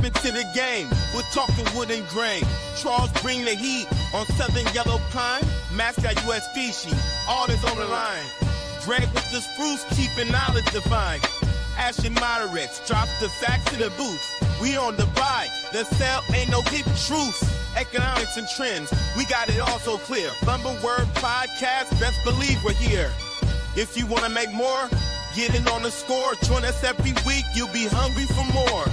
Step into the game, we're talking wood and grain. Charles bring the heat on Southern Yellow Pine. Mascot U.S. species, all is on the line. Gregg with the spruce, keeping knowledge defined. Ashen moderates, drop the facts in the booth. We on the buy, the sell ain't no hidden truth. Economics and trends, we got it all so clear. Lumber Word Podcast, best believe we're here. If you wanna make more, get in on the score. Join us every week, you'll be hungry for more.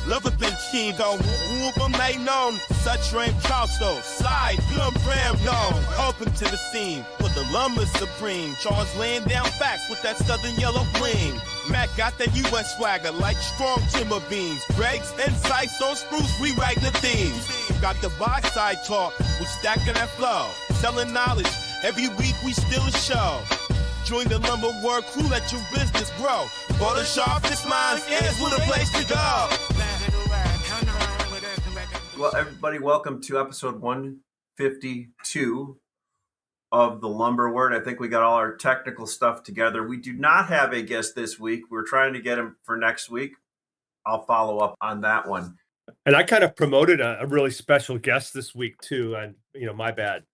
Love a been keen, though, whoop made known. Such rain Charleston, slide, plum ram known. Open to the scene, with the lumber supreme. Charles laying down facts with that southern yellow bling. Mac got that U.S. swagger like strong timber beams. Gregg's insights on spruce, rewrite the themes. Got the buy side talk, we stacking that flow. Selling knowledge, every week we still a show. Join the Lumber Word crew, let your business grow. For the sharpest minds, is what a place to go. Well, everybody, welcome to episode 152 of the Lumber Word. I think we got all our technical stuff together. We do not have a guest this week. We're trying to get him for next week. I'll follow up on that one. And I kind of promoted a really special guest this week too. And my bad.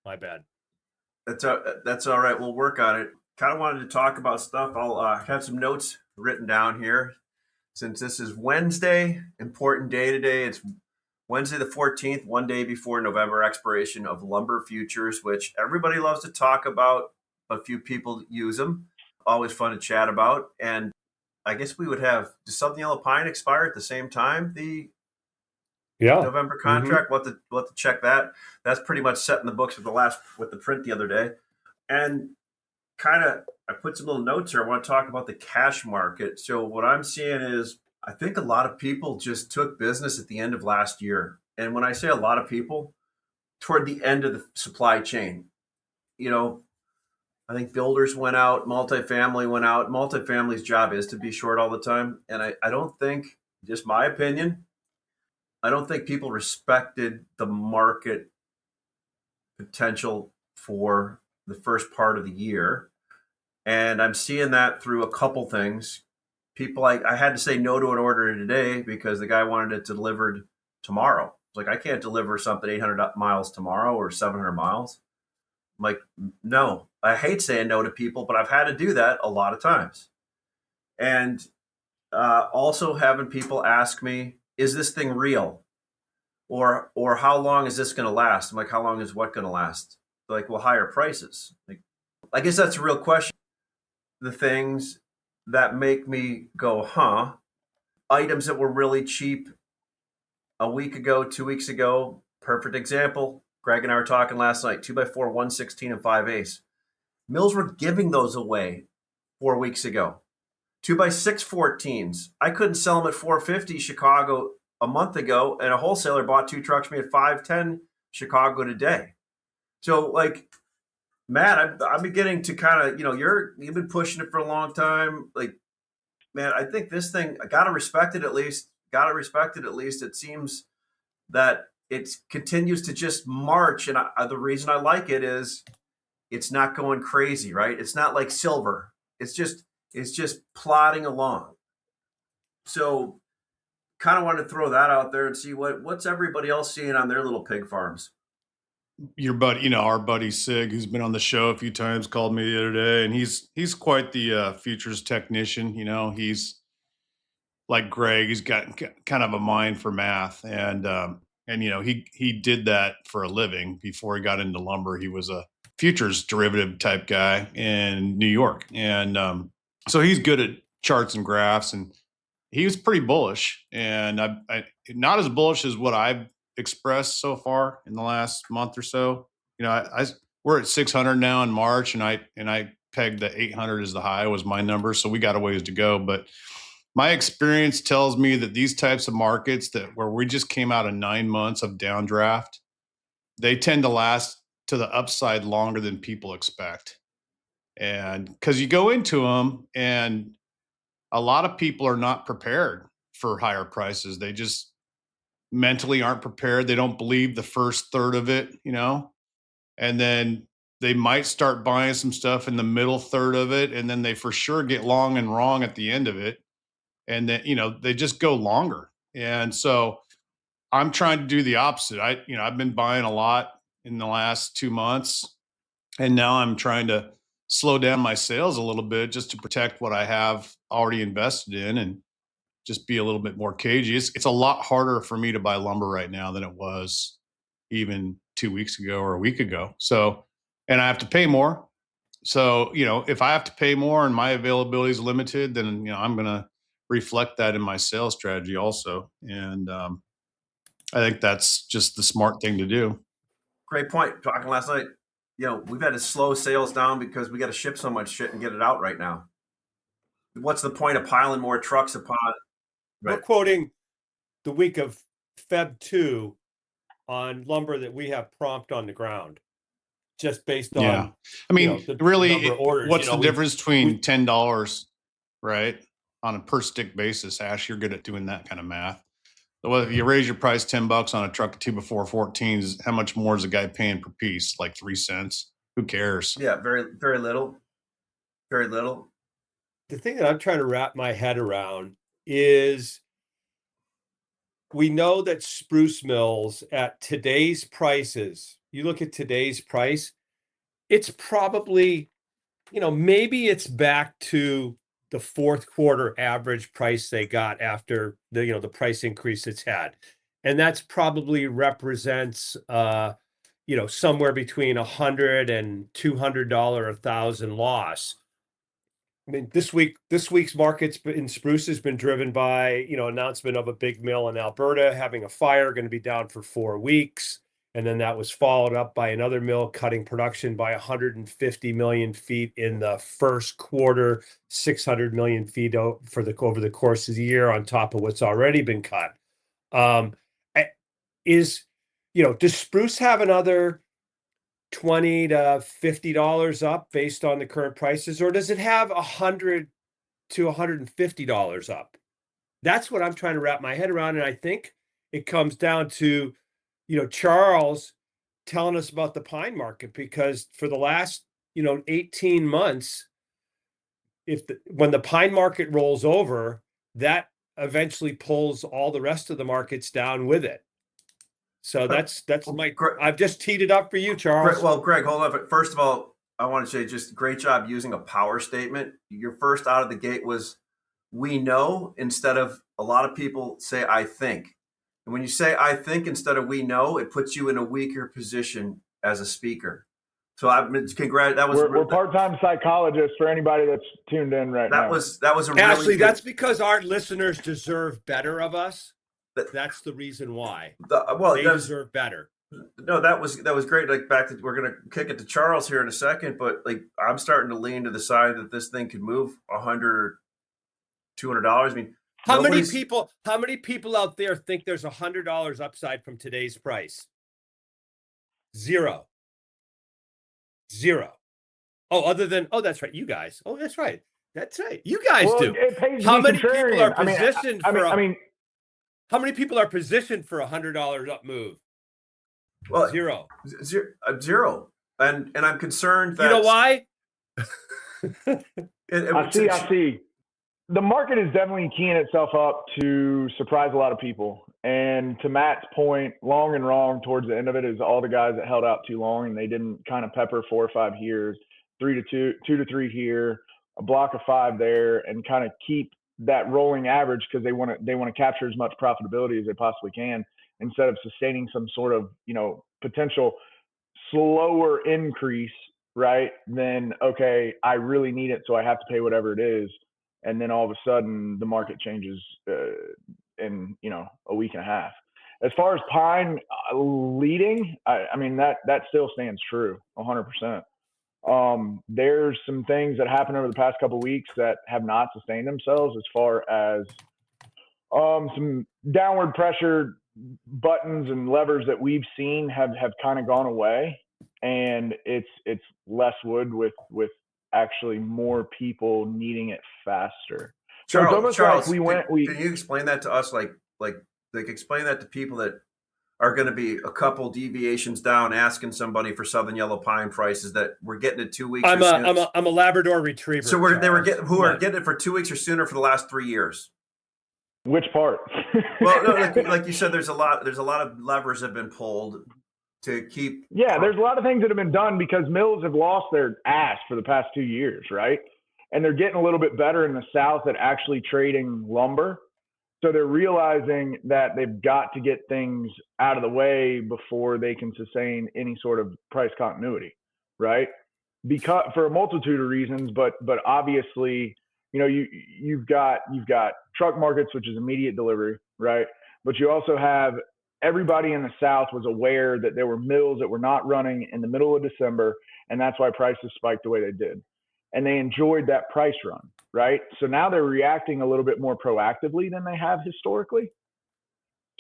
That's all right. We'll work on it. Kind of wanted to talk about stuff. I'll have some notes written down here. Since this is Wednesday, important day today. It's Wednesday the 14th, one day before November expiration of lumber futures, which everybody loves to talk about. A few people use them. Always fun to chat about. And I guess we would have, does Southern Yellow Pine expire at the same time? The November contract. We'll have to check that. That's pretty much set in the books with the print the other day. And I put some little notes here. I want to talk about the cash market. So what I'm seeing is, I think a lot of people just took business at the end of last year. And when I say a lot of people, toward the end of the supply chain, I think builders went out, multifamily went out. Multifamily's job is to be short all the time. And I don't think, just my opinion, I don't think people respected the market potential for the first part of the year. And I'm seeing that through a couple things. People, I had to say no to an order today because the guy wanted it delivered tomorrow. It's like, I can't deliver something 800 miles tomorrow or 700 miles. I'm like, no, I hate saying no to people, but I've had to do that a lot of times. And also having people ask me, is this thing real? Or how long is this going to last? I'm like, how long is what going to last? They're like, well, higher prices. Like, I guess that's a real question. The things that make me go, huh? Items that were really cheap a week ago, 2 weeks ago. Perfect example. Gregg and I were talking last night, 2x4, 116 and 5/8. Mills were giving those away 4 weeks ago. 2x6 14s. I couldn't sell them at 450 Chicago a month ago, and a wholesaler bought 2 trucks for me at 510 Chicago today. So, like, Matt, I'm beginning to kind of, you've been pushing it for a long time. Like, man, I think this thing, I gotta respect it at least. It seems that it continues to just march, and the reason I like it is it's not going crazy, right? It's not like silver. It's just plodding along. So, kind of want to throw that out there and see what's everybody else seeing on their little pig farms. Your buddy, our buddy Sig, who's been on the show a few times, called me the other day, and he's quite the futures technician. He's like Gregg. He's got kind of a mind for math, and he did that for a living before he got into lumber. He was a futures derivative type guy in New York, and so he's good at charts and graphs, and he was pretty bullish, and I not as bullish as what I've expressed so far in the last month or so. We're at 600 now in March, and I pegged the 800 as the high was my number, so we got a ways to go. But my experience tells me that these types of markets where we just came out of 9 months of downdraft, they tend to last to the upside longer than people expect. And because you go into them, and a lot of people are not prepared for higher prices. They just mentally aren't prepared. They don't believe the first third of it, and then they might start buying some stuff in the middle third of it. And then they for sure get long and wrong at the end of it. And then, they just go longer. And so I'm trying to do the opposite. I've been buying a lot in the last 2 months, and now I'm trying to slow down my sales a little bit just to protect what I have already invested in and just be a little bit more cagey. It's a lot harder for me to buy lumber right now than it was even 2 weeks ago or a week ago. So, and I have to pay more. So, if I have to pay more and my availability is limited, then, I'm going to reflect that in my sales strategy also. And I think that's just the smart thing to do. Great point. Talking last night, we've had to slow sales down because we got to ship so much shit and get it out right now. What's the point of piling more trucks upon? We're quoting the week of Feb 2 on lumber that we have prompt on the ground, just based on. I mean, the really, number of orders. what's the difference between $10, right, on a per stick basis? Ash, you're good at doing that kind of math. So if you raise your price $10 on a truck of 2x4 14s, how much more is a guy paying per piece? Like 3 cents? Who cares? Yeah, very, very little. Very little. The thing that I'm trying to wrap my head around is we know that spruce mills at today's prices, you look at today's price, it's probably, maybe it's back to the fourth quarter average price they got after the price increase it's had. And that's probably represents, somewhere between $100 and $200 a thousand loss. I mean, this week's markets in spruce has been driven by, announcement of a big mill in Alberta having a fire, going to be down for 4 weeks. And then that was followed up by another mill cutting production by 150 million feet in the first quarter, 600 million feet over the course of the year on top of what's already been cut. Does spruce have another $20 to $50 up based on the current prices, or does it have $100 to $150 up? That's what I'm trying to wrap my head around. And I think it comes down to, Charles telling us about the pine market, because for the last, 18 months, when the pine market rolls over, that eventually pulls all the rest of the markets down with it. So that's I've just teed it up for you, Charles. Well, Greg, hold on. First of all, I want to say just great job using a power statement. Your first out of the gate was "we know" instead of a lot of people say "I think." And when you say "I think" instead of "we know," it puts you in a weaker position as a speaker. So we're part-time psychologists for anybody that's tuned in right now. That was a Ashley, that's because our listeners deserve better of us. That's the reason why. They deserve better. No, that was great. Like we're gonna kick it to Charles here in a second, but I'm starting to lean to the side that this thing could move $100, $200. I mean, how many people out there think there's $100 upside from today's price? Zero. Oh, that's right, you guys. Oh, that's right. You guys do. How many people are positioned how many people are positioned for $100 up move? Well, zero. And I'm concerned that you know why? I see. The market is definitely keying itself up to surprise a lot of people. And to Matt's point, long and wrong towards the end of it is all the guys that held out too long and they didn't kind of pepper 4 or 5 here, 3 to 2, 2 to 3 here, a block of 5 there, and kind of keep that rolling average because they want to capture as much profitability as they possibly can instead of sustaining some sort of potential slower increase, right? Then okay, I really need it, so I have to pay whatever it is, and then all of a sudden the market changes in a week and a half. As far as pine leading, I mean that still stands true 100%. There's some things that happened over the past couple of weeks that have not sustained themselves as far as some downward pressure buttons and levers that we've seen have kind of gone away, and it's less wood with actually more people needing it faster. Charles, can you explain that to us? Like explain that to people that are going to be a couple deviations down, asking somebody for Southern Yellow Pine prices that we're getting it 2 weeks. I'm a Labrador Retriever. So are getting it for 2 weeks or sooner for the last 3 years. Which part? Well, no, like you said, there's a lot of levers that have been pulled to keep. Yeah, there's a lot of things that have been done because mills have lost their ass for the past 2 years, right? And they're getting a little bit better in the South at actually trading lumber. So they're realizing that they've got to get things out of the way before they can sustain any sort of price continuity, right? Because for a multitude of reasons, but obviously, you know, you've got truck markets, which is immediate delivery, right? But you also have everybody in the South was aware that there were mills that were not running in the middle of December, and that's why prices spiked the way they did. And they enjoyed that price run, right? So now they're reacting a little bit more proactively than they have historically.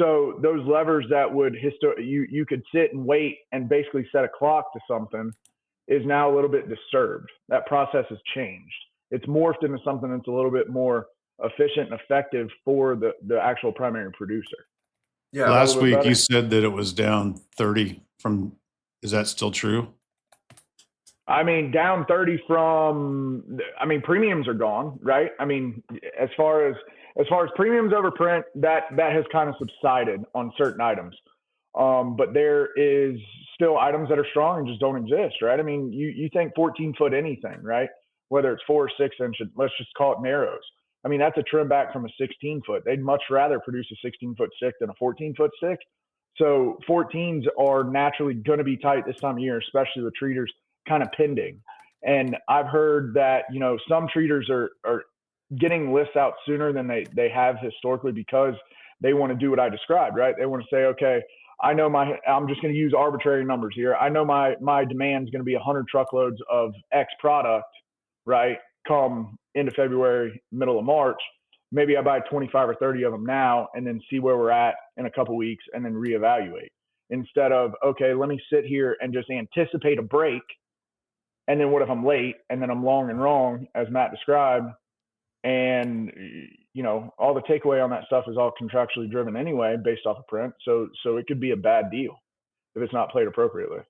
So those levers that would you could sit and wait and basically set a clock to something is now a little bit disturbed. That process has changed. It's morphed into something that's a little bit more efficient and effective for the actual primary producer. Yeah. Last week you said that it was down 30 from, is that still true? I mean, down 30 from, I mean, premiums are gone, right? I mean, as far as premiums over print, that has kind of subsided on certain items. But there is still items that are strong and just don't exist, right? I mean, you think 14-foot anything, right? Whether it's 4 or 6 inch, let's just call it narrows. I mean, that's a trim back from a 16-foot. They'd much rather produce a 16-foot stick than a 14-foot stick. So 14s are naturally going to be tight this time of year, especially with treaters kind of pending. And I've heard that, you know, some treaters are getting lists out sooner than they have historically because they want to do what I described, right? They want to say, okay, I know I'm just going to use arbitrary numbers here. I know my demand is going to be 100 truckloads of X product, right? Come into February, middle of March. Maybe I buy 25 or 30 of them now and then see where we're at in a couple weeks and then reevaluate, instead of, okay, let me sit here and just anticipate a break. And then what if I'm late and then I'm long and wrong, as Matt described? And, you know, all the takeaway on that stuff is all contractually driven anyway, based off of print. So it could be a bad deal if it's not played appropriately.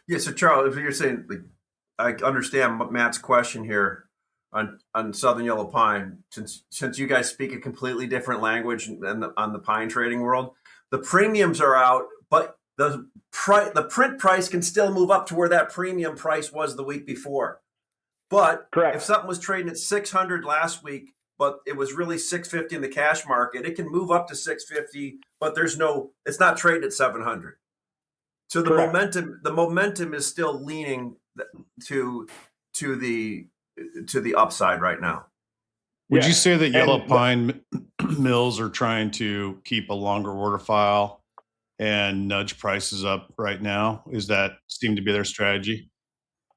Yeah. So Charles, if you're saying, like, I understand Matt's question here on Southern Yellow Pine, since you guys speak a completely different language on the pine trading world, the premiums are out, but the print price can still move up to where that premium price was the week before. But correct, if something was trading at 600 last week, but it was really 650 in the cash market, it can move up to 650, but it's not trading at 700. So the correct. momentum is still leaning to the upside right now. Would you say that yellow pine mills are trying to keep a longer order file and nudge prices up right now? Is that seem to be their strategy?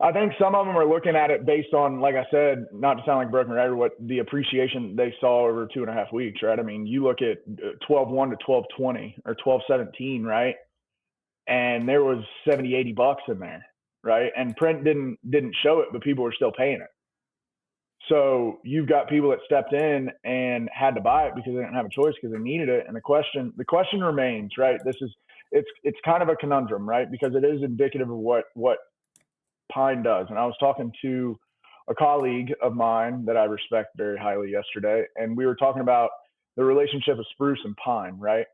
I think some of them are looking at it based on, like I said, not to sound like broken record, what the appreciation they saw over 2.5 weeks, right? I mean, you look at 12.1 to 12.20 or 12.17, right? And there was $70-$80 in there, right? And print didn't show it, but people were still paying it. So you've got people that stepped in and had to buy it because they didn't have a choice because they needed it. And the question remains, right? It's kind of a conundrum, right? Because it is indicative of what pine does. And I was talking to a colleague of mine that I respect very highly yesterday, and we were talking about the relationship of spruce and pine, right?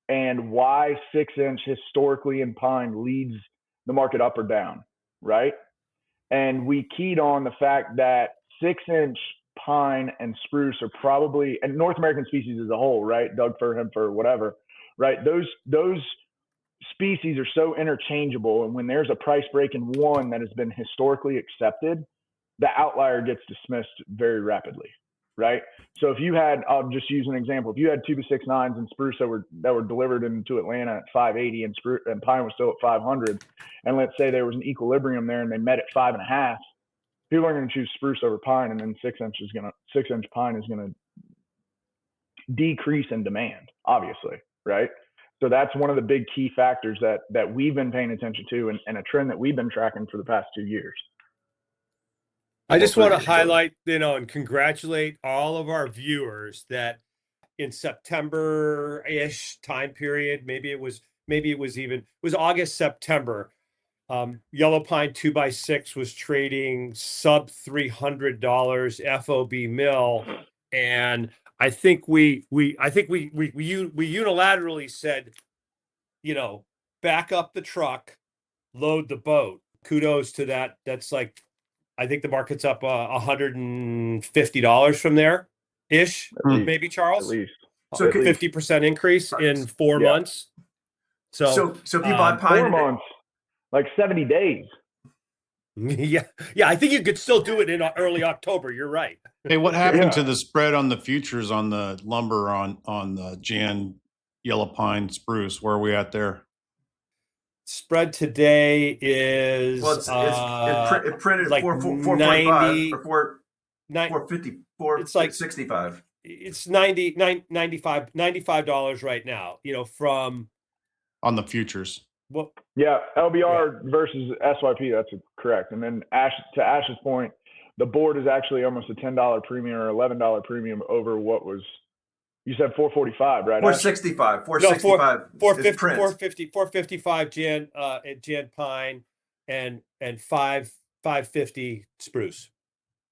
And why 6-inch historically in pine leads the market up or down, right? And we keyed on the fact that 6-inch pine and spruce are probably, and North American species as a whole, right? Doug fir, hem fir, whatever, right? Those species are so interchangeable. And when there's a price break in one that has been historically accepted, the outlier gets dismissed very rapidly, right? So if you had, I'll just use an example. If you had 2x6.9s and spruce that were delivered into Atlanta at 580 and pine was still at 500, and let's say there was an equilibrium there and they met at 5.5, people are going to choose spruce over pine, and then 6-inch pine is going to decrease in demand, obviously, right? So that's one of the big key factors that we've been paying attention to, and a trend that we've been tracking for the past 2 years. I just want to highlight, and congratulate all of our viewers that in September-ish time period, maybe it was August, September. Yellow pine 2x6 was trading sub $300 FOB mill, and I think we unilaterally said, back up the truck, load the boat. Kudos to that. That's like, I think the market's up $150 from there ish, maybe, Charles. At least. So 50% increase in 4 Yeah. months. So if you buy pine 4 months, like 70 days. yeah, I think you could still do it in early October. You're right. Hey, what happened to the spread on the futures on the lumber on the Jan yellow pine spruce? Where are we at there? Spread today is it printed like 445 or 450, it's like 65. It's $95 right now, from on the futures. Well, yeah, LBR versus SYP, that's correct. And then to Ash's point, the board is actually almost a $10 premium or $11 premium over what was, you said 445, right? 465, 465. No, 455 Jan pine and 550 spruce.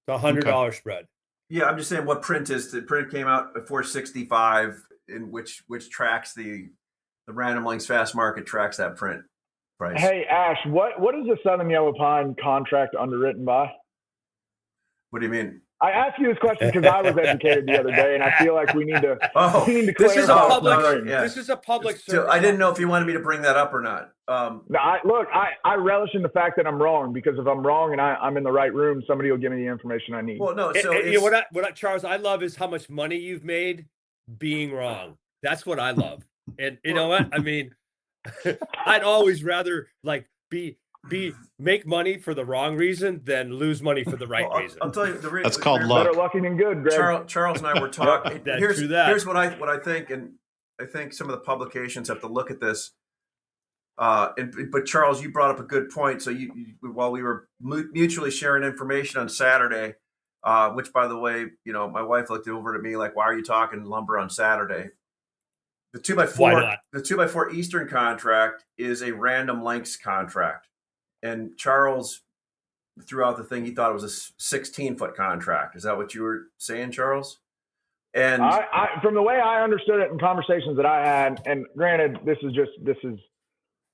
The $100 spread. Yeah, I'm just saying what print is. The print came out at 465, in which tracks the Random Lengths Fast Market tracks that print price. Hey Ash, what is the Southern Yellow Pine contract underwritten by? What do you mean? I asked you this question because I was educated the other day, and I feel like we need to. This is a public. This is a public service. I didn't know if you wanted me to bring that up or not. No, I relish in the fact that I'm wrong, because if I'm wrong and I'm in the right room, somebody will give me the information I need. Well, no. So what Charles, I love is how much money you've made being wrong. That's what I love. And you know what I mean. I'd always rather make money for the wrong reason than lose money for the right reason. I'll tell you that's called luck. Better lucky than good, Greg. Charles and I were talking. Here's what I think, and I think some of the publications have to look at this. But Charles, you brought up a good point. So while we were mutually sharing information on Saturday, which by the way, my wife looked over at me like, "Why are you talking lumber on Saturday?" The 2x4 Eastern contract is a Random Lengths contract. And Charles, throughout the thing, he thought it was a 16-foot contract. Is that what you were saying, Charles? And from the way I understood it in conversations that I had, and granted, this is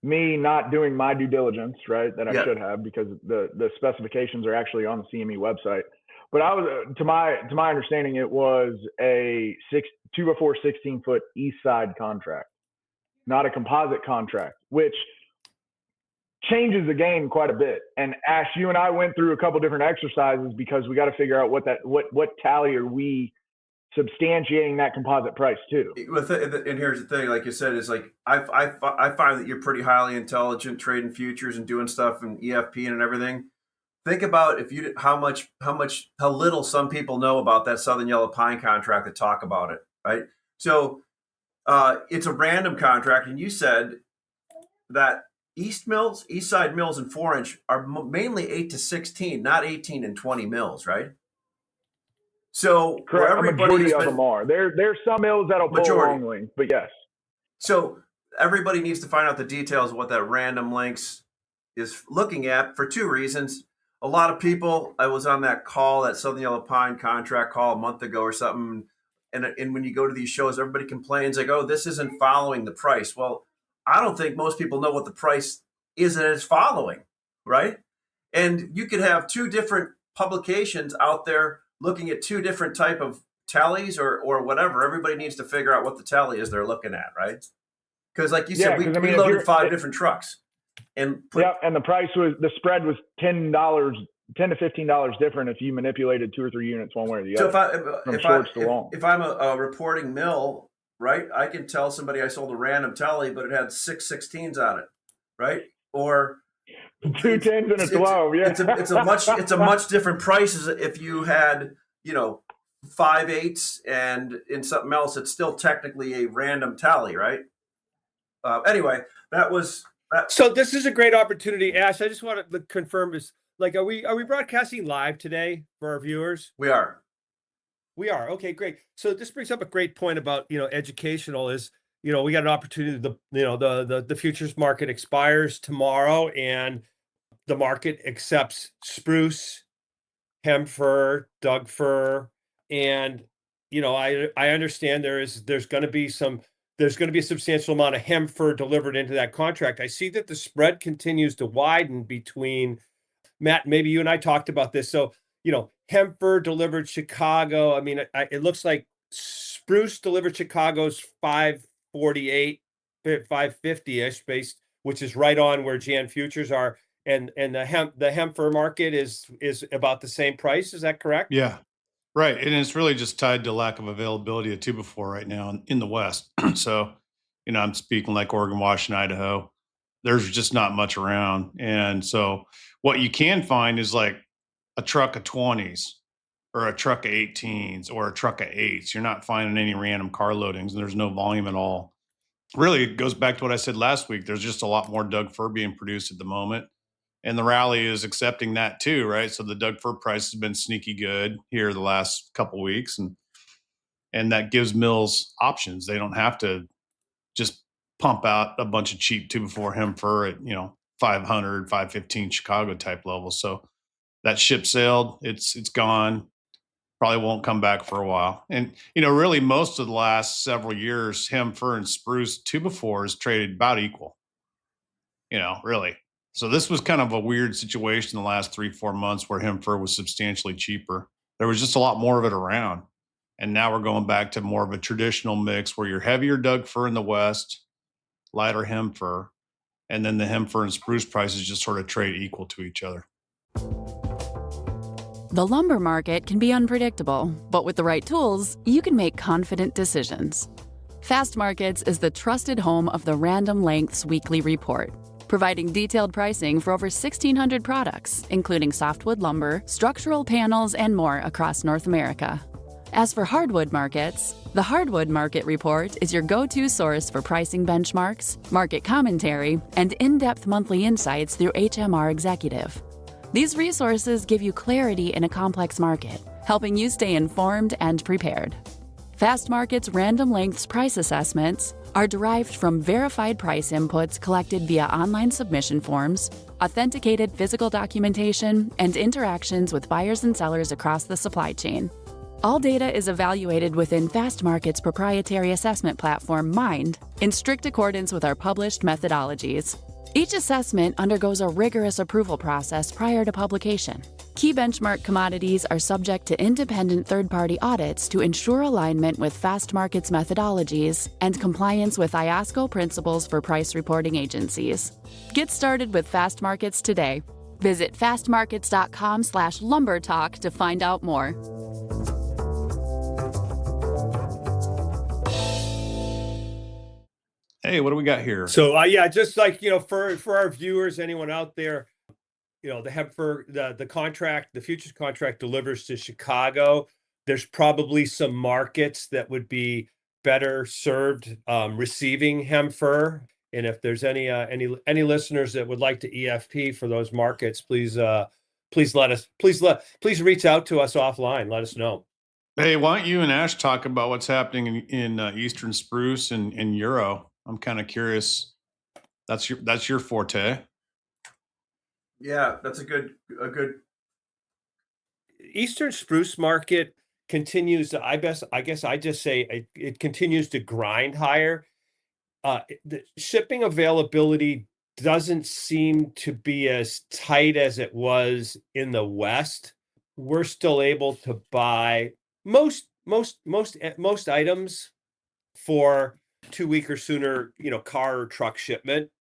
me not doing my due diligence, right? That I should have, because the specifications are actually on the CME website. But I was, to my understanding, it was a 2x4 16-foot east side contract, not a composite contract, which changes the game quite a bit. And Ash, you and I went through a couple different exercises because we got to figure out what tally are we substantiating that composite price to. And here's the thing, like you said, is like I find that you're pretty highly intelligent trading futures and doing stuff in EFP and everything. Think about how little some people know about that Southern Yellow Pine contract that talk about it, right? So it's a random contract, and you said that East side mills and 4-inch are mainly 8 to 16, not 18 and 20 mills, right? So correct, a majority of them are. There's some mills that'll pull long length, but yes. So everybody needs to find out the details of what that Random Lengths is looking at for two reasons. A lot of people, I was on that call, that Southern Yellow Pine contract call a month ago or something, and when you go to these shows, everybody complains like, "Oh, this isn't following the price." Well, I don't think most people know what the price is that it's following, right? And you could have two different publications out there looking at two different type of tallies or whatever. Everybody needs to figure out what the tally is they're looking at, right? Because like you said, we loaded 5 different trucks. And the spread was $10 to $15 different if you manipulated 2 or 3 units one way or the other. So if I'm a reporting mill, right, I can tell somebody I sold a random tally, but it had 6 16s on it, right? Or 2 10s and a 12. It's a much different price if you had 5 8s and in something else. It's still technically a random tally, right? Anyway, that was. So this is a great opportunity, Ash. I just want to confirm this. Like, are we broadcasting live today for our viewers? We are. Okay, great. So this brings up a great point about educational is we got an opportunity. The futures market expires tomorrow, and the market accepts spruce, hem fir, Doug fir, and I understand there's going to be a substantial amount of hem fur delivered into that contract. I see that the spread continues to widen between Matt. Maybe you and I talked about this. So, hem fir delivered Chicago. I mean, it looks like spruce delivered Chicago's 548, 550-ish based, which is right on where Jan futures are. And the hem fir market is about the same price. Is that correct? Yeah. Right. And it's really just tied to lack of availability of two before right now in the West. So, I'm speaking like Oregon, Washington, Idaho. There's just not much around. And so what you can find is like a truck of 20s or a truck of 18s or a truck of 8s. You're not finding any random car loadings, and there's no volume at all. Really, it goes back to what I said last week. There's just a lot more Doug fir being produced at the moment. And the rally is accepting that too, right? So the Doug fir price has been sneaky good here the last couple of weeks, and that gives mills options. They don't have to just pump out a bunch of cheap 2x4 hem fir at 500, 515 Chicago type levels. So that ship sailed. It's gone. Probably won't come back for a while. And really most of the last several years, hem fir and spruce 2x4 is traded about equal. Really. So this was kind of a weird situation the last 3-4 months where hem fir was substantially cheaper. There was just a lot more of it around. And now we're going back to more of a traditional mix where you're heavier Doug fir in the West, lighter hem fir, and then the hem fir and spruce prices just sort of trade equal to each other. The lumber market can be unpredictable, but with the right tools, you can make confident decisions. Fast Markets is the trusted home of the Random Lengths Weekly Report, providing detailed pricing for over 1,600 products, including softwood lumber, structural panels, and more across North America. As for hardwood markets, the Hardwood Market Report is your go-to source for pricing benchmarks, market commentary, and in-depth monthly insights through HMR Executive. These resources give you clarity in a complex market, helping you stay informed and prepared. Fast Market's Random Lengths price assessments are derived from verified price inputs collected via online submission forms, authenticated physical documentation, and interactions with buyers and sellers across the supply chain. All data is evaluated within Fast Market's proprietary assessment platform, Mind, in strict accordance with our published methodologies. Each assessment undergoes a rigorous approval process prior to publication. Key benchmark commodities are subject to independent third-party audits to ensure alignment with Fast Market's methodologies and compliance with IOSCO principles for price reporting agencies. Get started with Fast Markets today. Visit fastmarkets.com/lumbertalk to find out more. Hey, what do we got here? So just like for our viewers, anyone out there, the hem fir, the futures contract delivers to Chicago. There's probably some markets that would be better served receiving hem fir. And if there's any listeners that would like to EFP for those markets, please reach out to us offline. Let us know. Hey, why don't you and Ash talk about what's happening in Eastern spruce and Euro? I'm kind of curious. That's your forte. Yeah, that's a good Eastern spruce market continues to, I guess I just say it continues to grind higher. The shipping availability doesn't seem to be as tight as it was in the West. We're still able to buy most items for 2 week or sooner, car or truck shipment.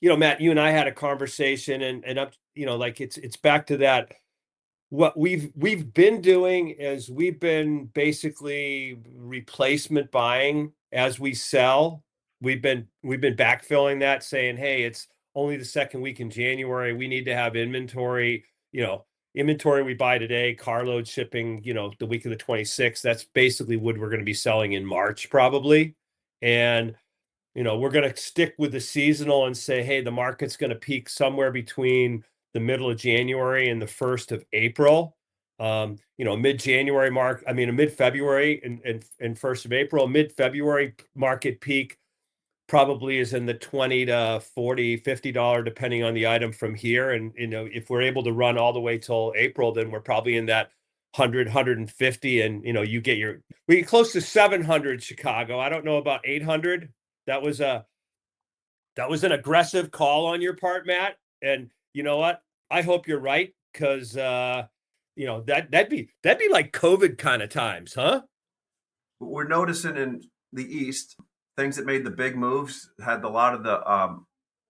Matt, you and I had a conversation and up, it's back to that. What we've been doing is we've been basically replacement buying as we sell. We've been backfilling that, saying, hey, it's only the second week in January. We need to have inventory, inventory we buy today, carload shipping, the week of the 26th. That's basically what we're going to be selling in March probably. And, we're going to stick with the seasonal and say, hey, the market's going to peak somewhere between the middle of January and the 1st of April. Mid-January mid-February and 1st of April. Mid-February market peak probably is in the $20 to $40, $50, depending on the item from here. And, if we're able to run all the way till April, then we're probably in that 150, and you get we get close to 700 Chicago. I don't know about 800. That was an aggressive call on your part, Matt. And you know what? I hope you're right, because that'd be like COVID kind of times, huh? We're noticing in the East, things that made the big moves had a lot of the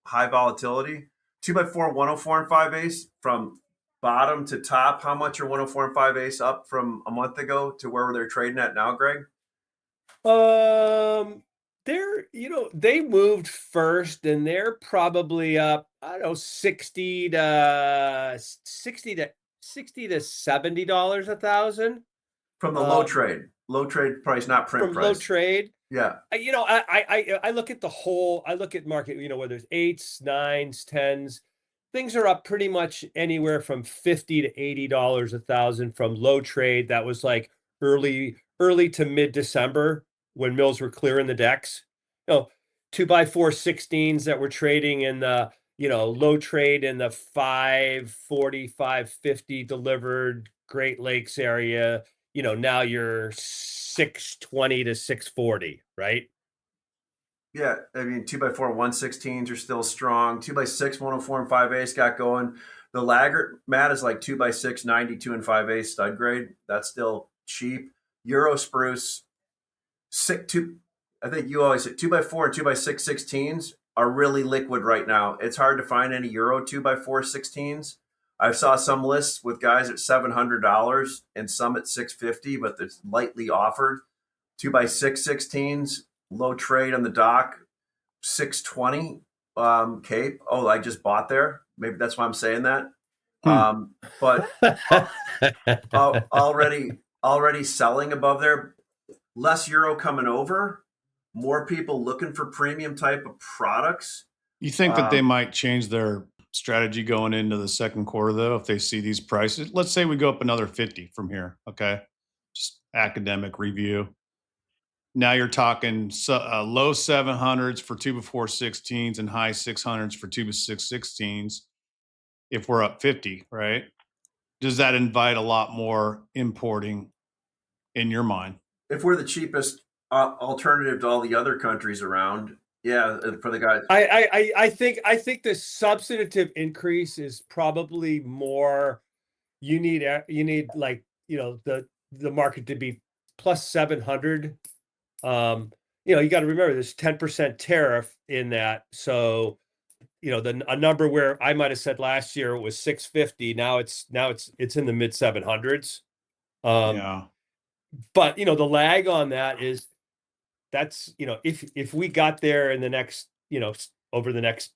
high volatility. 2x4, 104 and 5 ace from bottom to top. How much are 104 and 5 ace up from a month ago to where they're trading at now, Greg? They moved first, and they're probably up, I don't know, 60 to $70 a thousand from the low trade price, not print from price. low trade. Yeah. I look at I look at market, whether it's 8s, 9s, 10s, things are up pretty much anywhere from $50 to $80 a thousand from low trade. That was like early to mid-December, when mills were clearing the decks. 2x4 16s that were trading in the low trade in the 540, 550 delivered Great Lakes area. Now you're 620 to 640, right? Yeah, I mean, 2x4 116s are still strong. 2x6 104 and 5 ace got going. The laggard, Matt, is like 2x6 92 and 5 ace stud grade. That's still cheap. Euro spruce, I think you always said 2x4 and 2x6 16s are really liquid right now. It's hard to find any Euro 2x4 16s. I saw some lists with guys at $700 and some at $650, but it's lightly offered. 2x6 16s, low trade on the dock, 620 Cape. Oh, I just bought there. Maybe that's why I'm saying that. But already selling above there. Less Euro coming over. More people looking for premium type of products. You think that they might change their strategy going into the second quarter, though, if they see these prices? Let's say we go up another 50 from here. Okay. Just academic review. Now you're talking low 700s for 2x4 16s and high 600s for 2x6 16s. If we're up 50, right? Does that invite a lot more importing in your mind? If we're the cheapest alternative to all the other countries around, yeah, for the guys. I think the substantive increase is probably more. You need like the market to be plus 700. You got to remember there's 10% tariff in that. So, a number where I might have said last year it was 650. Now it's in the mid 700s. Yeah. But the lag on that is if we got there in the next, over the next,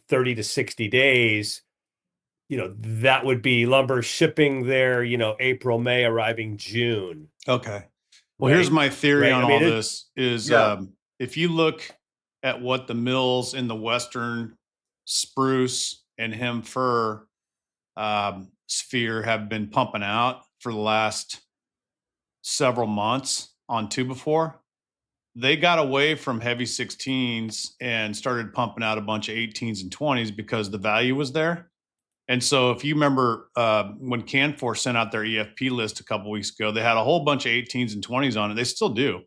30 to 60 days, that would be lumber shipping there, April, May, arriving June. Okay. Well, here's my theory on all this is if you look at what the mills in the Western spruce and hem fir sphere have been pumping out for the last several months on 2x4, they got away from heavy 16s and started pumping out a bunch of 18s and 20s because the value was there. And so if you remember when Canfor sent out their EFP list a couple weeks ago, they had a whole bunch of 18s and 20s on it. They still do,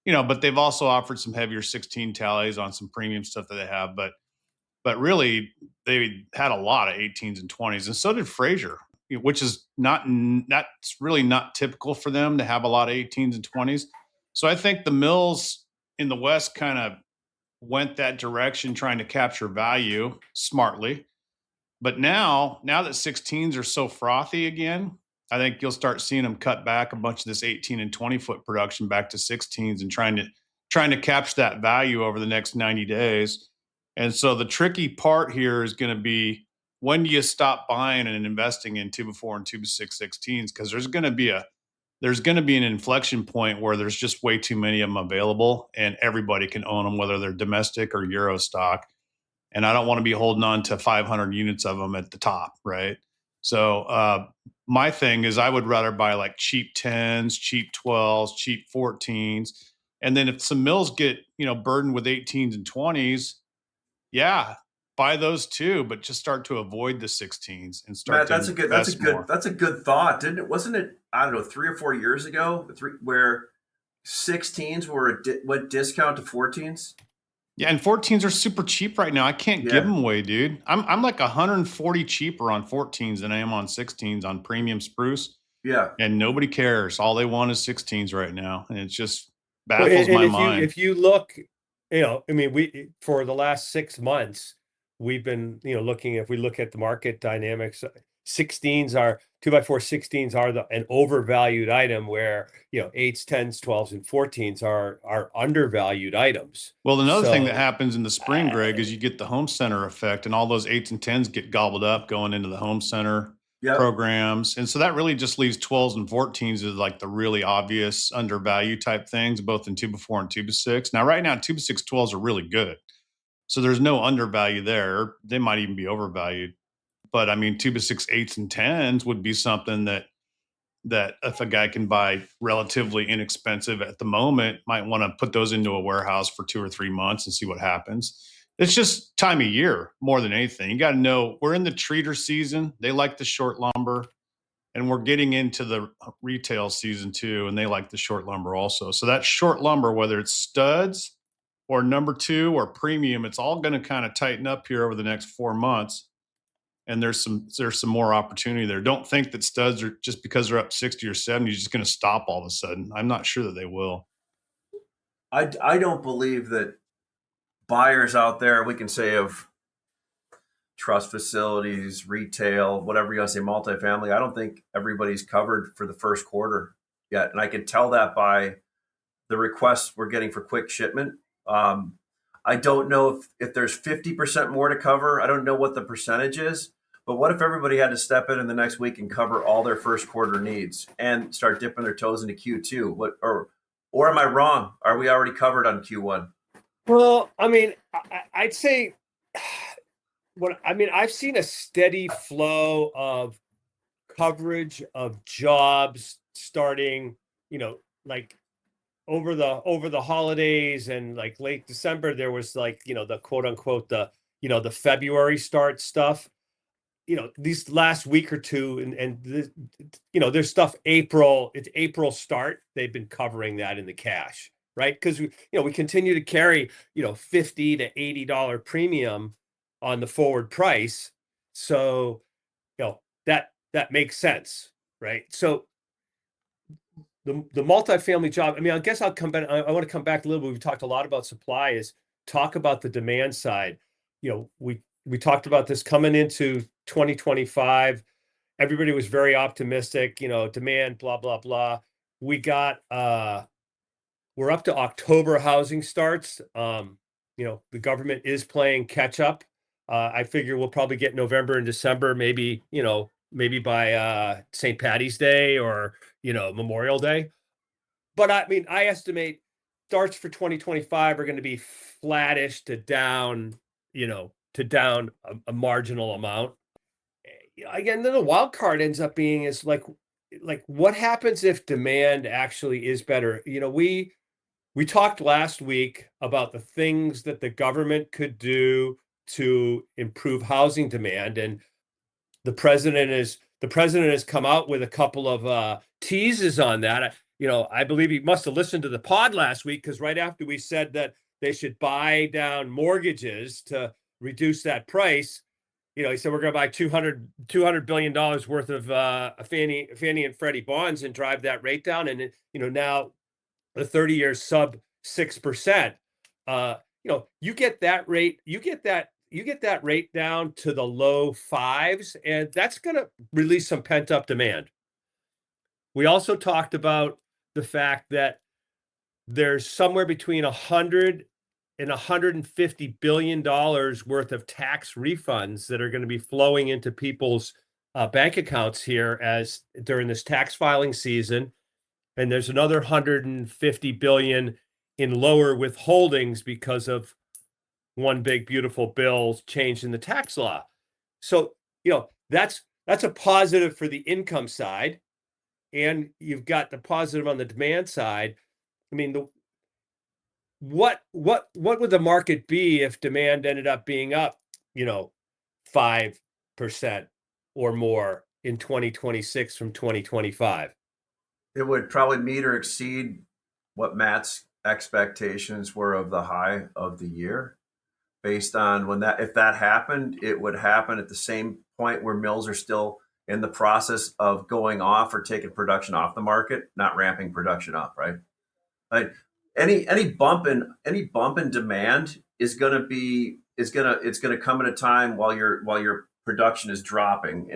but they've also offered some heavier 16 tallies on some premium stuff that they have. But really, they had a lot of 18s and 20s, and so did Fraser, which is that's really not typical for them to have a lot of 18s and 20s. So I think the mills in the West kind of went that direction, trying to capture value smartly. But now that 16s are so frothy again, I think you'll start seeing them cut back a bunch of this 18 and 20 foot production back to 16s and trying to capture that value over the next 90 days. And so the tricky part here is going to be, when do you stop buying and investing in 2x4 and 2x6 16s? Because there's going to be an inflection point where there's just way too many of them available, and everybody can own them, whether they're domestic or Euro stock. And I don't want to be holding on to 500 units of them at the top, right? So my thing is, I would rather buy like cheap 10s, cheap 12s, cheap 14s. And then if some mills get, burdened with 18s and 20s, yeah, buy those too, but just start to avoid the 16s and start Matt, to invest more. that's a good thought, didn't it? Wasn't it? I don't know, 3 or 4 years ago, where 16s went discount to 14s. Yeah, and 14s are super cheap right now. I can't give them away, dude. I'm like 140 cheaper on 14s than I am on 16s on premium spruce. Yeah, and nobody cares. All they want is 16s right now, and it just baffles my mind. If you look, I mean, we for the last 6 months we've been looking. If we look at the market dynamics, 16s are 2x4 16s are an overvalued item, where 8s, 10s, 12s, and 14s are undervalued items. Well, another thing that happens in the spring, Greg, is you get the home center effect, and all those 8s and 10s get gobbled up going into the home center programs. And so that really just leaves 12s and 14s as like the really obvious undervalued type things, both in 2x4 and 2x6. Now, right now, 2x6 12s are really good. So there's no undervalue there. They might even be overvalued. But I mean, 2x6 8s and 10s would be something that if a guy can buy relatively inexpensive at the moment, might want to put those into a warehouse for 2 or 3 months and see what happens. It's just time of year more than anything. You got to know we're in the treater season. They like the short lumber, and we're getting into the retail season too, and they like the short lumber also. So that short lumber, whether it's studs or number 2 or premium, it's all going to kind of tighten up here over the next 4 months. And there's some more opportunity there. Don't think that studs are just because they're up 60 or 70, just going to stop all of a sudden. I'm not sure that they will. I don't believe that buyers out there, we can say of trust facilities, retail, whatever you want to say, multifamily, I don't think everybody's covered for the first quarter yet. And I can tell that by the requests we're getting for quick shipment. I don't know if there's 50% more to cover. I don't know what the percentage is. But what if everybody had to step in the next week and cover all their first quarter needs and start dipping their toes into Q2? Or am I wrong? Are we already covered on Q1? Well, I mean, I'd say I've seen a steady flow of coverage of jobs starting, like over the holidays, and like late December, there was like, the quote unquote, the February start stuff, these last week or two, and there's stuff it's April start. They've been covering that in the cash. Right, because we continue to carry $50 to $80 premium on the forward price, so that makes sense, right? So the multifamily job. I mean, I guess I'll come back. I want to come back a little bit. We've talked a lot about supply. Is talk about the demand side. We talked about this coming into 2025. Everybody was very optimistic. Demand, blah blah blah. We got. We're up to October housing starts. The government is playing catch up. I figure we'll probably get November and December, maybe by St. Patty's Day or Memorial Day. But I mean, I estimate starts for 2025 are going to be flattish to down, a marginal amount. Again, then the wild card ends up being is like what happens if demand actually is better? We talked last week about the things that the government could do to improve housing demand, and the president has come out with a couple of teases on that. I believe he must have listened to the pod last week, because right after we said that they should buy down mortgages to reduce that price, he said we're going to buy $200 billion worth of Fannie and Freddie bonds and drive that rate down, and now the 30-year sub 6%. You get that rate down to the low 5s, and that's going to release some pent-up demand. We also talked about the fact that there's somewhere between $100 and $150 billion worth of tax refunds that are going to be flowing into people's bank accounts here as during this tax filing season. And there's another $150 billion in lower withholdings because of one big beautiful bill change in the tax law. So, that's a positive for the income side, and you've got the positive on the demand side. I mean, what would the market be if demand ended up being up, 5% or more in 2026 from 2025. It would probably meet or exceed what Matt's expectations were of the high of the year. Based on if that happened, it would happen at the same point where mills are still in the process of going off or taking production off the market, not ramping production up, right? Like any bump in demand is going to come at a time while your production is dropping.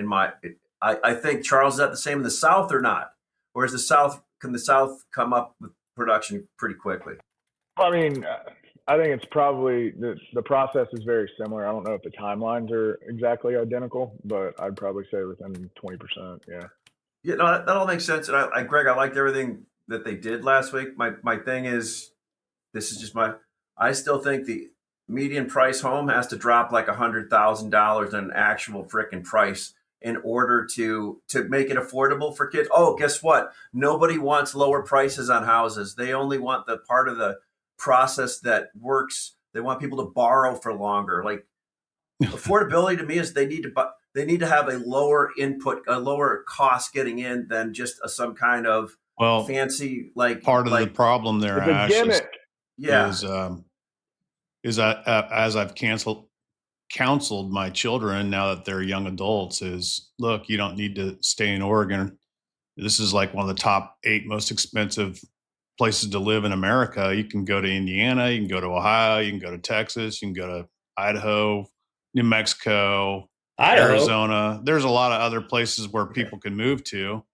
I think, Charles, is that the same in the South or not? Or is can the South come up with production pretty quickly? I mean, I think it's probably the process is very similar. I don't know if the timelines are exactly identical, but I'd probably say within 20%. Yeah. Yeah, no, that all makes sense. And Greg, I liked everything that they did last week. My thing is, I still think the median price home has to drop like $100,000 in an actual frickin' price in order to make it affordable for kids. Oh, guess what? Nobody wants lower prices on houses. They only want the part of the process that works. They want people to borrow for longer. Like, affordability to me is they need to have a lower input, a lower cost getting in than just some kind of fancy, like, part of the problem there, Ash, is as I've counseled my children now that they're young adults, is look, you don't need to stay in Oregon. This is like one of the top 8 most expensive places to live in America. You can go to Indiana, you can go to Ohio, you can go to Texas, you can go to Idaho, New Mexico, Arizona. There's a lot of other places where people can move to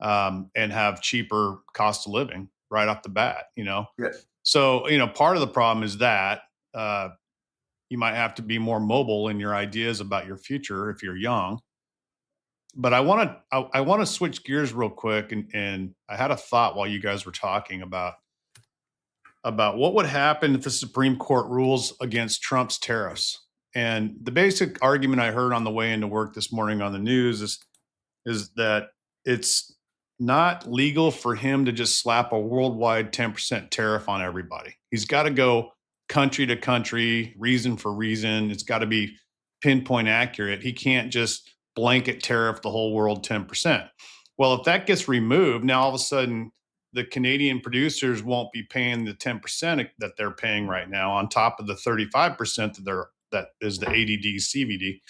and have cheaper cost of living right off the bat, Yes. So, part of the problem is that you might have to be more mobile in your ideas about your future if you're young. But I want to switch gears real quick, and I had a thought while you guys were talking about what would happen if the Supreme Court rules against Trump's tariffs. And the basic argument I heard on the way into work this morning on the news is that it's not legal for him to just slap a worldwide 10% tariff on everybody. He's got to go country to country, reason for reason. It's got to be pinpoint accurate. He can't just blanket tariff the whole world 10%. Well, if that gets removed, now all of a sudden the Canadian producers won't be paying the 10% that they're paying right now on top of the 35% that is the ADD CVD.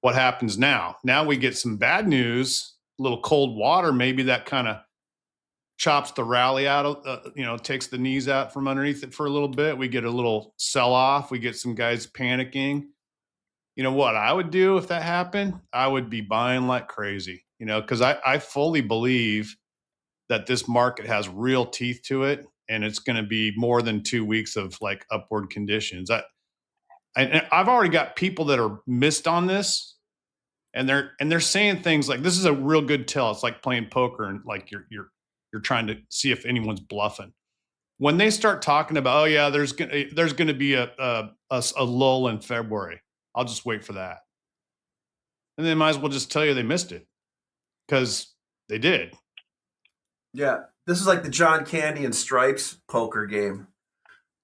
What happens now? Now we get some bad news, a little cold water. Maybe that kind of chops the rally out, takes the knees out from underneath it for a little bit. We get a little sell off. We get some guys panicking. You know what I would do if that happened? I would be buying like crazy, because I fully believe that this market has real teeth to it, and it's going to be more than 2 weeks of like upward conditions. I've already got people that are missed on this, and they're saying things like, this is a real good tell. It's like playing poker, and like you're trying to see if anyone's bluffing. When they start talking about, oh yeah, there's going to be a lull in February, I'll just wait for that. And they might as well just tell you they missed it, because they did. Yeah. This is like the John Candy and Stripes poker game.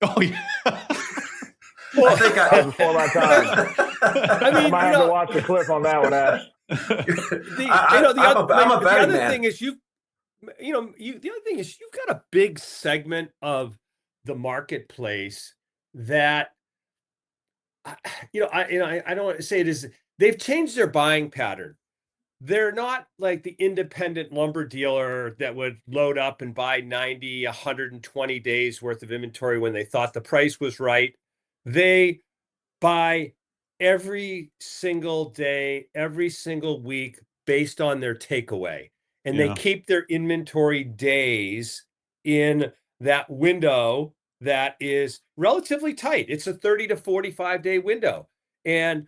Oh yeah. I think that was before my time. I might have to watch the clip on that one, Ash. The other thing is you've got a big segment of the marketplace that I don't want to say it is. They've changed their buying pattern. They're not like the independent lumber dealer that would load up and buy 90, 120 days worth of inventory when they thought the price was right. They buy every single day, every single week based on their takeaway. And they keep their inventory days in that window that is relatively tight. It's a 30 to 45 day window. And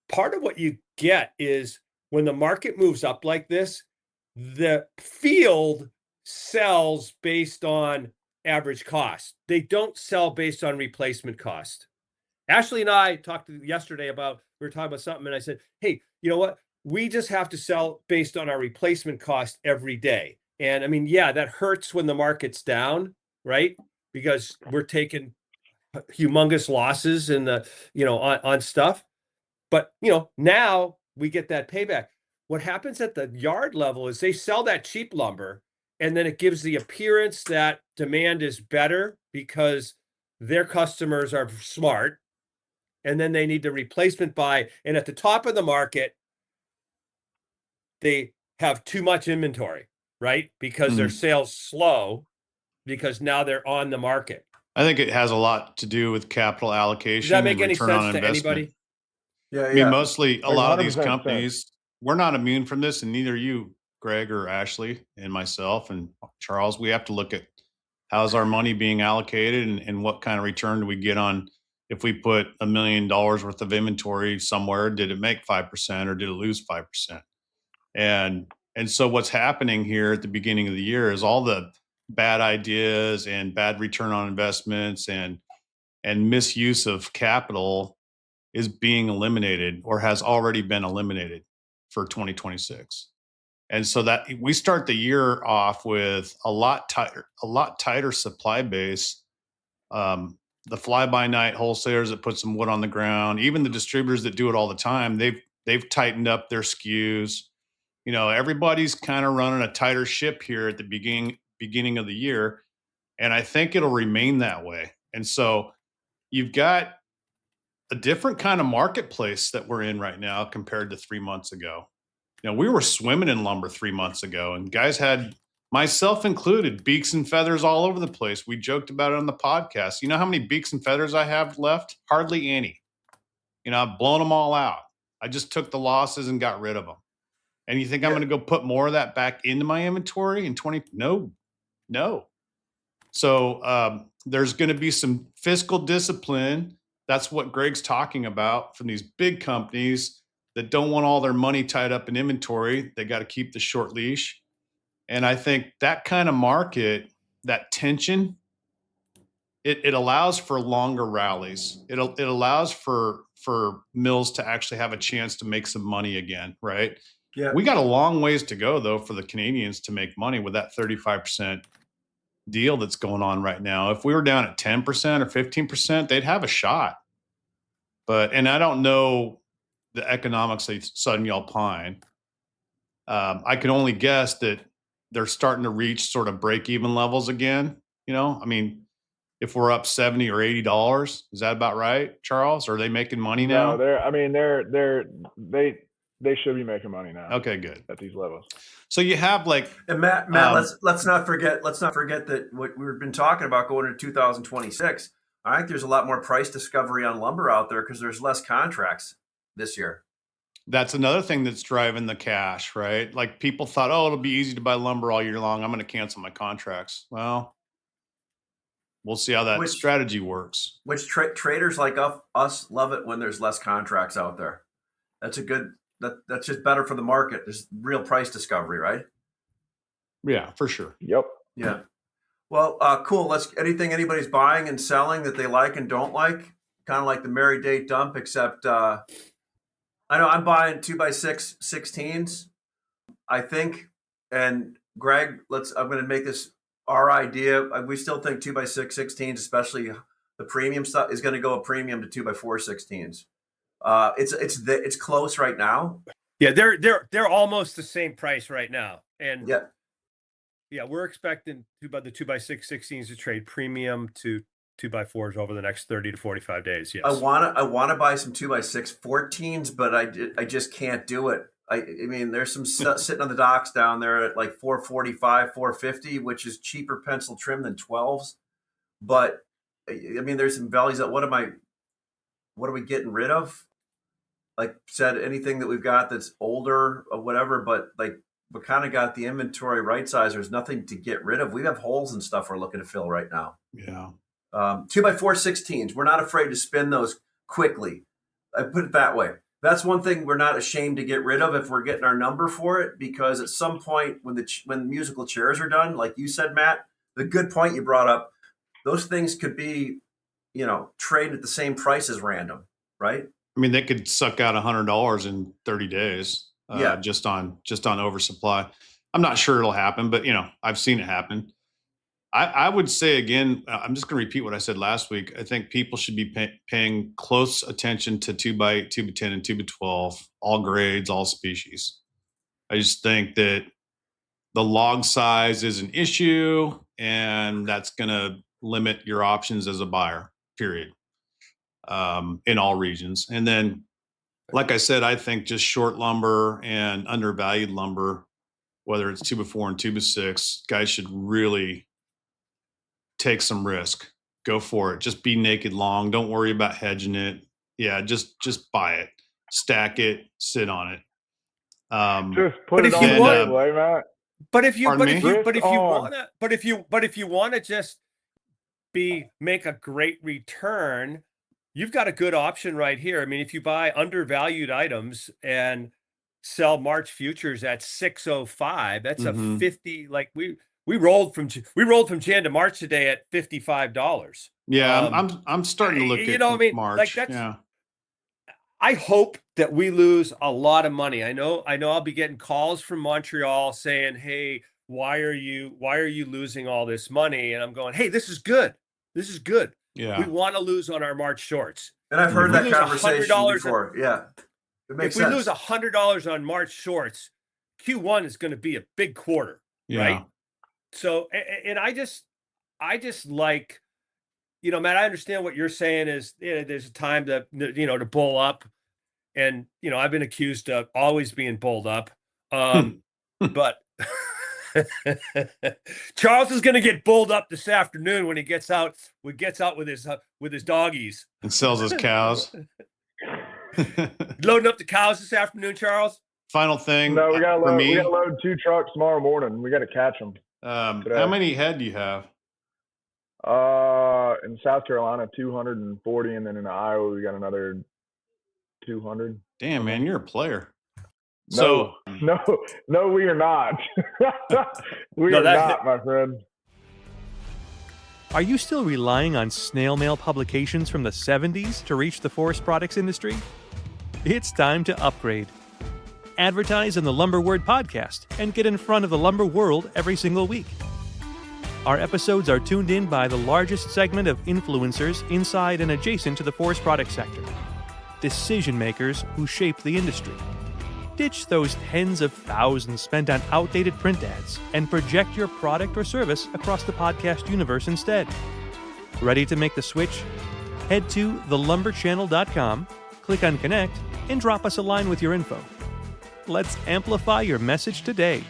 part of what you get is when the market moves up like this, the field sells based on average cost. They don't sell based on replacement cost. Ashley and I talked yesterday we were talking about something, and I said, hey, you know what? We just have to sell based on our replacement cost every day. And I mean, yeah, that hurts when the market's down, right? Because we're taking humongous losses in the, on stuff. But, now we get that payback. What happens at the yard level is they sell that cheap lumber, and then it gives the appearance that demand is better because their customers are smart, and then they need the replacement buy. And at the top of the market, they have too much inventory, right? Because their sales slow because now they're on the market. I think it has a lot to do with capital allocation. Does that make and any return sense on to investment. anybody? Yeah, I mean, mostly a Like lot of these 100% companies, we're not immune from this, and neither you, Greg, or Ashley, and myself, and Charles. We have to look at how's our money being allocated, and what kind of return do we get on if we put $1 million worth of inventory somewhere. Did it make 5% or did it lose 5%? And so what's happening here at the beginning of the year is all the bad ideas and bad return on investments and misuse of capital is being eliminated or has already been eliminated for 2026. And so that we start the year off with a lot tighter supply base. The fly-by-night wholesalers that put some wood on the ground, even the distributors that do it all the time, they've tightened up their SKUs. Everybody's kind of running a tighter ship here at the beginning of the year, and I think it'll remain that way. And so you've got a different kind of marketplace that we're in right now compared to 3 months ago. We were swimming in lumber 3 months ago, and guys had, myself included, beaks and feathers all over the place. We joked about it on the podcast. You know how many beaks and feathers I have left? Hardly any. I've blown them all out. I just took the losses and got rid of them. And you think I'm going to go put more of that back into my inventory in 20? No. So there's going to be some fiscal discipline. That's what Greg's talking about from these big companies that don't want all their money tied up in inventory. They got to keep the short leash. And I think that kind of market, that tension, it allows for longer rallies. It allows for mills to actually have a chance to make some money again, right? Yeah. We got a long ways to go, though, for the Canadians to make money with that 35% deal that's going on right now. If we were down at 10% or 15%, they'd have a shot. And I don't know the economics of Southern Yellow Pine. I can only guess that they're starting to reach sort of break-even levels again. I mean, if we're up $70 or $80, is that about right, Charles? Are they making money now? No, they should be making money now. Okay, good. At these levels. So you have and Matt, let's not forget that what we've been talking about going into 2026. I think there's a lot more price discovery on lumber out there because there's less contracts this year. That's another thing that's driving the cash, right? Like people thought, it'll be easy to buy lumber all year long. I'm going to cancel my contracts. Well, we'll see how that strategy works. Which traders like us love it when there's less contracts out there. That's that's just better for the market. There's real price discovery, right? Yeah, for sure. Yep. Yeah. Well, cool. Anything anybody's buying and selling that they like and don't like, kind of like the Merry Day dump, except I know I'm buying 2x6 16s, I think. And Greg, I'm going to make this our idea. We still think 2x6 16s, especially the premium stuff, is going to go a premium to 2x4 16s. It's close right now. Yeah, they're almost the same price right now. And yeah, we're expecting the 2x6 16s to trade premium to 2x4s over the next 30 to 45 days. Yes. I want to buy some 2x6 14s, but I just can't do it. I mean, there's some stuff sitting on the docks down there at like 445, 450, which is cheaper pencil trim than 12s. But I mean, there's some values that what are we getting rid of? Like said, anything that we've got that's older or whatever, but like we kind of got the inventory right size. There's nothing to get rid of. We have holes and stuff we're looking to fill right now. Yeah. 2x4 16s. We're not afraid to spin those quickly. I put it that way. That's one thing we're not ashamed to get rid of if we're getting our number for it, because at some point when musical chairs are done, like you said, Matt, the good point you brought up, those things could be, traded at the same price as random, right? I mean, they could suck out $100 in 30 days. Just on oversupply. I'm not sure it'll happen, but I've seen it happen. I would say again, I'm just going to repeat what I said last week. I think people should be paying close attention to 2x8, 2x10, and 2x12, all grades, all species. I just think that the log size is an issue, and that's going to limit your options as a buyer, period, in all regions. And then, like I said, I think just short lumber and undervalued lumber, whether it's 2x4 and 2x6, guys should really take some risk. Go for it. Just be naked long. Don't worry about hedging it. Yeah, just buy it, stack it, sit on it. Just put But it if on you the want- table, eh, Matt? But if you Pardon me? want to just make a great return, you've got a good option right here. I mean, if you buy undervalued items and sell March futures at 605, that's a 50. Like we rolled from Jan to March today at $55. Yeah, I'm starting to look at March. Like that's. Yeah. I hope that we lose a lot of money. I know I'll be getting calls from Montreal saying, "Hey, why are you losing all this money?" And I'm going, "Hey, this is good. This is good. Yeah. We want to lose on our March shorts." And I've heard If we that lose conversation $100 before. Yeah. It makes If we sense. lose $100 on March shorts, Q1 is going to be a big quarter, right? So, and I just like, Matt, I understand what you're saying is there's a time to bull up. And, I've been accused of always being bulled up. But Charles is going to get bulled up this afternoon when he gets out with his doggies. And sells his cows. Loading up the cows this afternoon, Charles? Final thing. No, we got for me, to load 2 trucks tomorrow morning. We got to catch them. how many head do you have? In South Carolina, 240, and then in Iowa, we got another 200. Damn, man, you're a player. No, we are not. We are not, my friend. Are you still relying on snail mail publications from the 70s to reach the forest products industry? It's time to upgrade. Advertise on the Lumber Word podcast and get in front of the lumber world every single week. Our episodes are tuned in by the largest segment of influencers inside and adjacent to the forest product sector. Decision makers who shape the industry. Ditch those tens of thousands spent on outdated print ads and project your product or service across the podcast universe instead. Ready to make the switch? Head to thelumberchannel.com, click on Connect, and drop us a line with your info. Let's amplify your message today.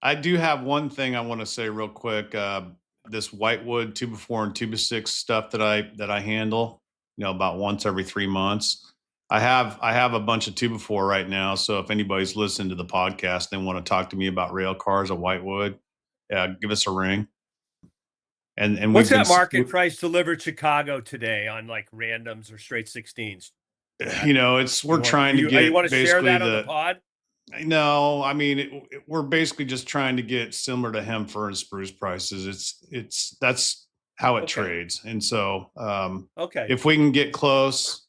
I do have one thing I want to say real quick. This whitewood 2x4 and 2x6 stuff that I handle, about once every 3 months. I have a bunch of 2x4 right now. So if anybody's listening to the podcast, they want to talk to me about rail cars or whitewood, give us a ring. And what's that market price delivered Chicago today on like randoms or straight 16s? We're trying to get. You want to share that on the pod? No, I mean we're basically just trying to get similar to hem, fir, and spruce prices. That's how it trades, and so if we can get close,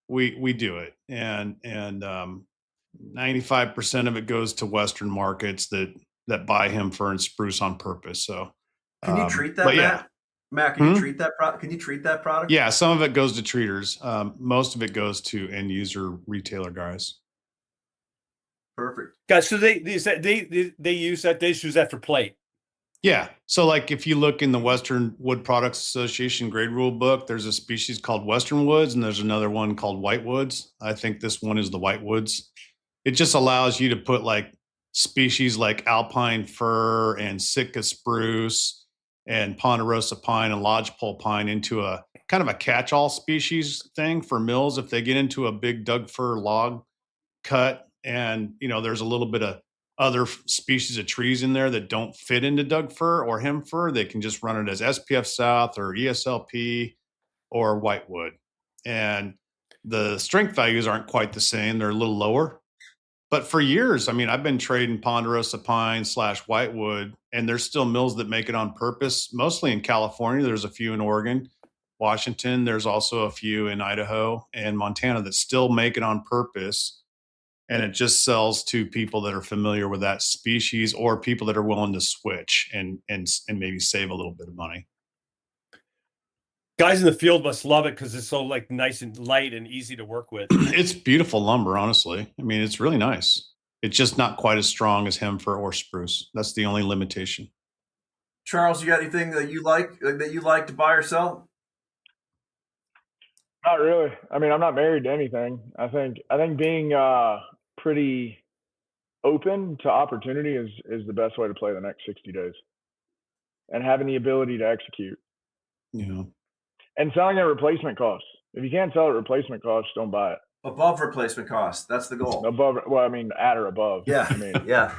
we do it, and 95% of it goes to Western markets that buy hem, fir, and spruce on purpose. So can you treat that, Matt? Yeah. Matt, can you treat that product? Can you treat that product? Yeah, some of it goes to treaters. Most of it goes to end user retailer guys. Perfect. Guys, so they use that. They use that for plate. Yeah. So like if you look in the Western Wood Products Association grade rule book, there's a species called Western Woods and there's another one called Whitewoods. I think this one is the Whitewoods. It just allows you to put like species like alpine fir and Sitka spruce and ponderosa pine and lodgepole pine into a kind of a catch-all species thing for mills if they get into a big Doug fir log cut. And, there's a little bit of other species of trees in there that don't fit into Doug fir or hem fir. They can just run it as SPF South or ESLP or whitewood. And the strength values aren't quite the same. They're a little lower. But for years, I've been trading ponderosa pine / whitewood, and there's still mills that make it on purpose, mostly in California. There's a few in Oregon, Washington. There's also a few in Idaho and Montana that still make it on purpose. And it just sells to people that are familiar with that species or people that are willing to switch and maybe save a little bit of money. Guys in the field must love it because it's so like nice and light and easy to work with. It's beautiful lumber, honestly. I mean, it's really nice. It's just not quite as strong as hemper or spruce. That's the only limitation. Charles, you got anything that you like to buy or sell? Not really. I mean, I'm not married to anything. I think being pretty open to opportunity is the best way to play the next 60 days, and having the ability to execute. Yeah. And selling at replacement cost. If you can't sell at replacement cost, don't buy it. Above replacement cost. That's the goal. Above, well, I mean, at or above. Yeah. I mean, yeah.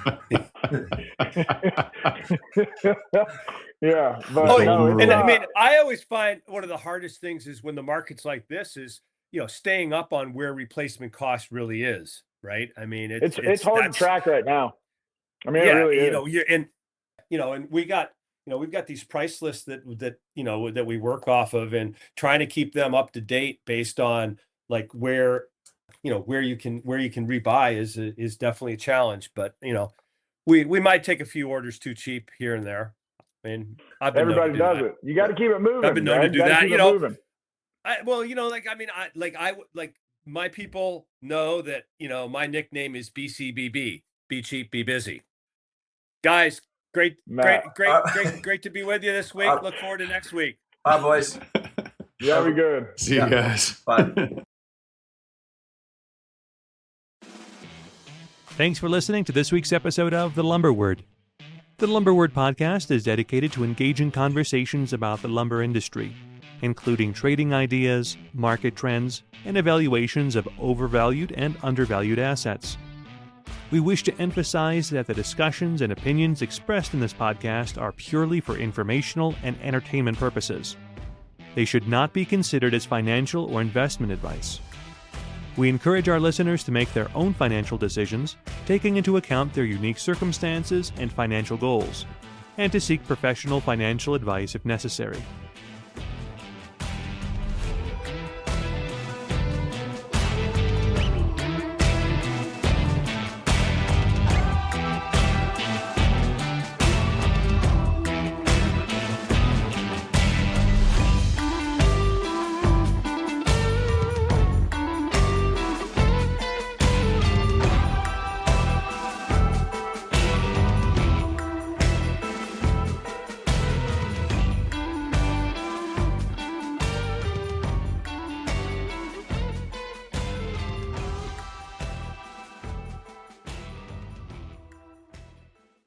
Yeah. But I mean, I always find one of the hardest things is when the market's like this is, staying up on where replacement cost really is, right? I mean, it's hard to track right now. I mean, it really is. And we got, we've got these price lists that we work off of, and trying to keep them up to date based on like where you can rebuy is definitely a challenge. But we might take a few orders too cheap here and there. I mean, everybody does it. You got to keep it moving. I've been known to do that. My people know that my nickname is BCBB. Be cheap, be busy. Guys, great to be with you this week. Look forward to next week. Bye, boys. Yeah, be good. See you guys. Bye. Thanks for listening to this week's episode of The Lumber Word. The Lumber Word podcast is dedicated to engaging conversations about the lumber industry, including trading ideas, market trends, and evaluations of overvalued and undervalued assets. We wish to emphasize that the discussions and opinions expressed in this podcast are purely for informational and entertainment purposes. They should not be considered as financial or investment advice. We encourage our listeners to make their own financial decisions, taking into account their unique circumstances and financial goals, and to seek professional financial advice if necessary.